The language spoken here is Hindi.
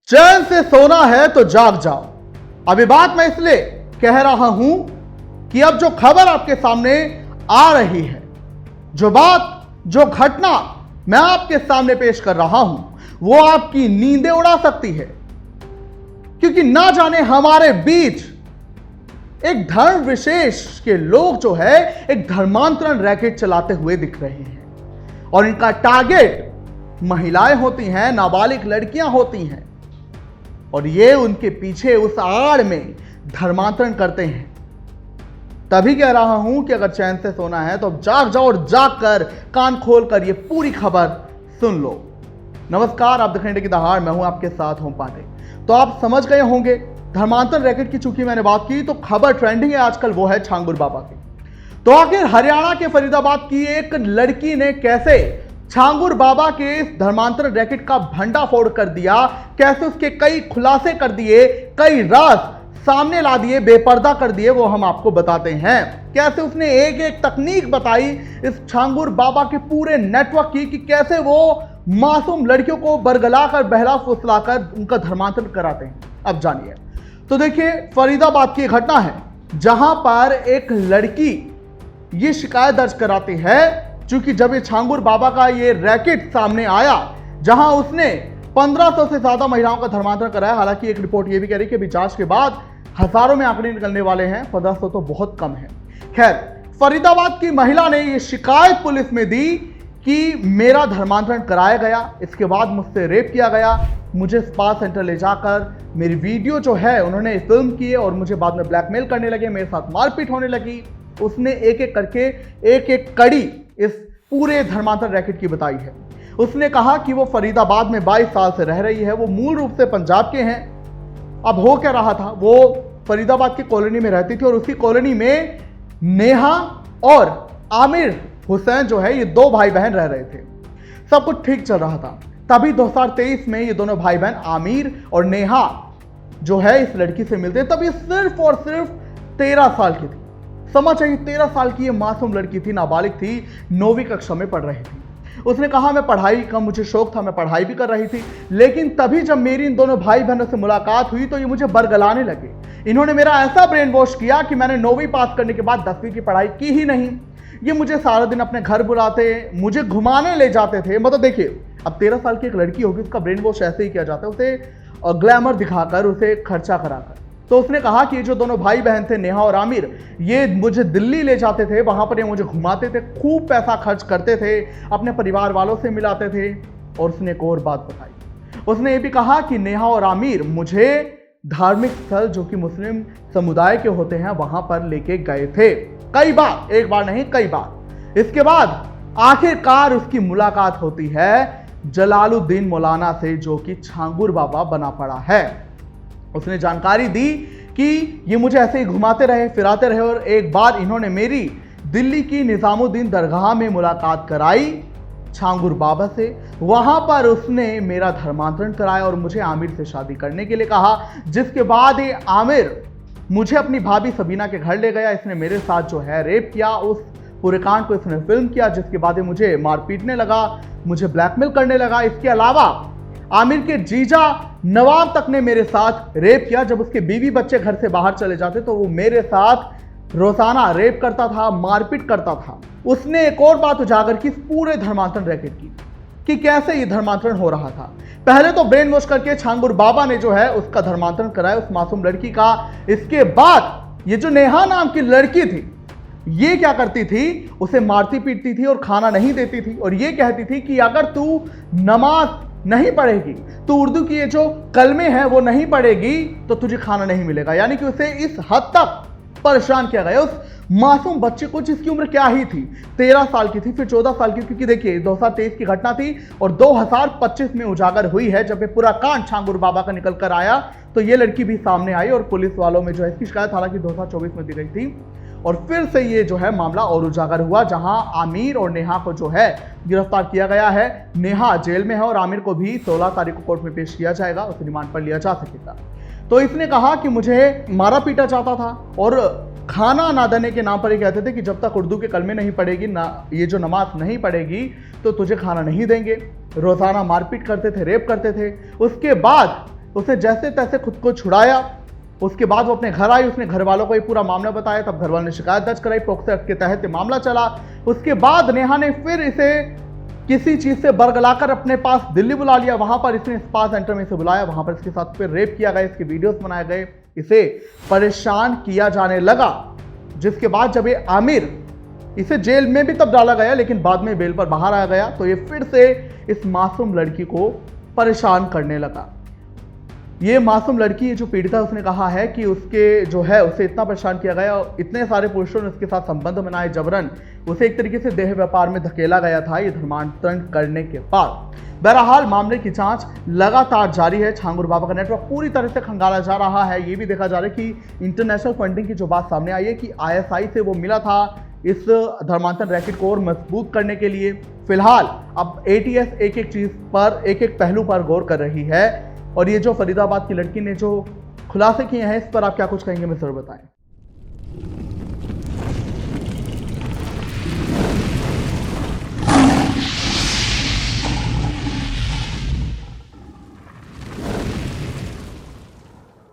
चैन से सोना है तो जाग जाओ। अभी बात मैं इसलिए कह रहा हूं कि अब जो खबर आपके सामने आ रही है, जो बात, जो घटना मैं आपके सामने पेश कर रहा हूं, वो आपकी नींदें उड़ा सकती है। क्योंकि ना जाने हमारे बीच एक धर्म विशेष के लोग जो है एक धर्मांतरण रैकेट चलाते हुए दिख रहे हैं और इनका टारगेट महिलाएं होती हैं, नाबालिग लड़कियां होती हैं और ये उनके पीछे उस आड़ में धर्मांतरण करते हैं। तभी कह रहा हूं कि अगर चैन से सोना है तो अब जाग जाओ और जाग कर कान खोल कर ये पूरी खबर सुन लो। नमस्कार, आप देख रहे हैं की दहाड़, मैं हूं आपके साथ होम पांडे। तो आप समझ गए होंगे धर्मांतरण रैकेट की चूंकि मैंने बात की तो खबर ट्रेंडिंग है आजकल, वो है छांगुर बाबा की। तो आखिर हरियाणा के फरीदाबाद की एक लड़की ने कैसे छांगुर बाबा के इस धर्मांतरण रैकेट का भंडाफोड़ कर दिया, कैसे उसके कई खुलासे कर दिए, कई राज सामने ला दिए, बेपर्दा कर दिए, वो हम आपको बताते हैं। कैसे उसने एक एक तकनीक बताई इस छांगुर बाबा के पूरे नेटवर्क की कि कैसे वो मासूम लड़कियों को बरगलाकर, बहला फुसलाकर उनका धर्मांतरण कराते हैं। अब जानिए। तो देखिए, फरीदाबाद की घटना है जहां पर एक लड़की ये शिकायत दर्ज कराती है क्योंकि जब ये छांगुर बाबा का ये रैकेट सामने आया जहां उसने 1500 से ज्यादा महिलाओं का धर्मांतरण कराया। हालांकि एक रिपोर्ट ये भी कह रही है कि अभी जांच के बाद हजारों में आंकड़े निकलने वाले हैं, 1500 तो बहुत कम है। खैर, फरीदाबाद की महिला ने ये शिकायत पुलिस में दी कि मेरा धर्मांतरण कराया गया, इसके बाद मुझसे रेप किया गया, मुझे स्पा सेंटर ले जाकर मेरी वीडियो जो है उन्होंने फिल्म किए और मुझे बाद में ब्लैकमेल करने लगे, मेरे साथ मारपीट होने लगी। उसने एक एक करके एक एक कड़ी इस पूरे धर्मांतरण रैकेट की बताई है। उसने कहा कि वो फरीदाबाद में 22 साल से रह रही है, वो मूल रूप से पंजाब के हैं। अब हो क्या रहा था, वो फरीदाबाद की कॉलोनी में रहती थी और उसी कॉलोनी में नेहा और आमिर हुसैन जो है ये दो भाई बहन रह रहे थे। सब कुछ ठीक चल रहा था। तभी 2023 में ये दोनों भाई बहन आमिर और नेहा जो है इस लड़की से मिलते हैं। तब ये सिर्फ और सिर्फ 13 साल की थी। समझ चाहिए, 13 साल की ये मासूम लड़की थी, नाबालिग थी, 9वीं कक्षा में पढ़ रही थी। उसने कहा मैं पढ़ाई का मुझे शौक था, मैं पढ़ाई भी कर रही थी, लेकिन तभी जब मेरी इन दोनों भाई बहनों से मुलाकात हुई तो ये मुझे बरगलाने लगे। इन्होंने मेरा ऐसा ब्रेन वॉश किया कि मैंने 9वीं पास करने के बाद 10वीं की पढ़ाई की ही नहीं। ये मुझे सारा दिन अपने घर बुलाते, मुझे घुमाने ले जाते थे। मतलब देखिए, अब 13 साल की एक लड़की होगी, उसका ब्रेन वॉश ऐसे ही किया जाता है, उसे ग्लैमर दिखाकर, उसे खर्चा कराकर। तो उसने कहा कि ये जो दोनों भाई बहन थे नेहा और आमिर, ये मुझे दिल्ली ले जाते थे, वहां पर ये मुझे घुमाते थे, खूब पैसा खर्च करते थे, अपने परिवार वालों से मिलाते थे। और उसने एक और बात बताई, उसने ये भी कहा कि नेहा और आमिर मुझे धार्मिक स्थल जो कि मुस्लिम समुदाय के होते हैं वहां पर लेके गए थे कई बार, एक बार नहीं कई बार। इसके बाद आखिरकार उसकी मुलाकात होती है जलालुद्दीन मौलाना से जो कि छांगुर बाबा बना पड़ा है। उसने जानकारी दी कि ये मुझे ऐसे ही घुमाते रहे, फिराते रहे और एक बार इन्होंने मेरी दिल्ली की निजामुद्दीन दरगाह में मुलाकात कराई छांगुर बाबा से। वहां पर उसने मेरा धर्मांतरण कराया और मुझे आमिर से शादी करने के लिए कहा, जिसके बाद ये आमिर मुझे अपनी भाभी सबीना के घर ले गया। इसने मेरे साथ जो है रेप किया, उस पूरे कांड को इसने फिल्म किया, जिसके बाद मुझे मार पीटने लगा, मुझे ब्लैकमेल करने लगा। इसके अलावा आमिर के जीजा नवाब तक ने मेरे साथ रेप किया। जब उसके बीवी बच्चे घर से बाहर चले जाते तो वो मेरे साथ रोजाना रेप करता था, मारपीट करता था। उसने एक और बात उजागर की इस पूरे धर्मांतरण रैकेट की कि कैसे ये धर्मांतरण हो रहा था। पहले तो ब्रेन वॉश करके छांगुर बाबा ने जो है उसका धर्मांतरण कराया, उस मासूम लड़की का। इसके बाद ये जो नेहा नाम की लड़की थी, ये क्या करती थी, उसे मारती पीटती थी और खाना नहीं देती थी और ये कहती थी कि अगर तू नमाज नहीं पढ़ेगी, तो उर्दू की ये जो कलमे हैं वो नहीं पढ़ेगी तो तुझे खाना नहीं मिलेगा। यानी कि उसे इस हद तक परेशान किया गया उस मासूम बच्चे को, जिसकी उम्र क्या ही थी, 13 साल की थी, फिर 14 साल की। क्योंकि देखिए 2023 की घटना थी और 2025 में उजागर हुई है जब ये पूरा कांड छांगुर बाबा का निकल कर आया तो ये लड़की भी सामने आई और पुलिस वालों में जो है इसकी शिकायत हालांकि 2024 में दी गई थी और फिर से ये जो है मामला और उजागर हुआ जहां आमिर और नेहा को जो है गिरफ्तार किया गया है। नेहा जेल में है और आमिर को भी 16 तारीख को कोर्ट में पेश किया जाएगा, उसे रिमांड पर लिया जा सकेगा। तो इसने कहा कि मुझे मारा पीटा चाहता था और खाना ना देने के नाम पर ही कहते थे कि जब तक उर्दू के कलमे नहीं पढ़ेगी, ना ये जो नमाज नहीं पढ़ेगी तो तुझे खाना नहीं देंगे। रोजाना मारपीट करते थे, रेप करते थे। उसके बाद उसने जैसे तैसे खुद को छुड़ाया। उसके बाद वो अपने घर आई, उसने घर वालों को ये पूरा मामला बताया, तब घर वालों ने शिकायत दर्ज कराई, पोक्सो एक्ट के तहत ये मामला चला। उसके बाद नेहा ने फिर इसे किसी चीज से बरगलाकर अपने पास दिल्ली बुला लिया। वहां पर इसने स्पा सेंटर में इसे बुलाया, वहां पर इसके साथ फिर रेप किया गया, इसके वीडियोस बनाए गए, इसे परेशान किया जाने लगा। जिसके बाद जब ये आमिर, इसे जेल में भी तब डाला गया लेकिन बाद में बेल पर बाहर आ गया, तो ये फिर से इस मासूम लड़की को परेशान करने लगा। ये मासूम लड़की जो पीड़िता, उसने कहा है कि उसके जो है उसे इतना परेशान किया गया, इतने सारे पुरुषों ने उसके साथ संबंध बनाए, जबरन उसे एक तरीके से देह व्यापार में धकेला गया था ये धर्मांतरण करने के बाद। बहरहाल मामले की जांच लगातार जारी है। छांगुर बाबा का नेटवर्क पूरी तरह से खंगाला जा रहा है। ये भी देखा जा रहा है कि इंटरनेशनल फंडिंग की जो बात सामने आई है कि ISI से वो मिला था इस धर्मांतरण रैकेट को और मजबूत करने के लिए। फिलहाल अब ATS एक एक चीज पर, एक एक पहलू पर गौर कर रही है। और ये जो फरीदाबाद की लड़की ने जो खुलासे किए हैं, इस पर आप क्या कुछ कहेंगे, मिस्टर बताएं।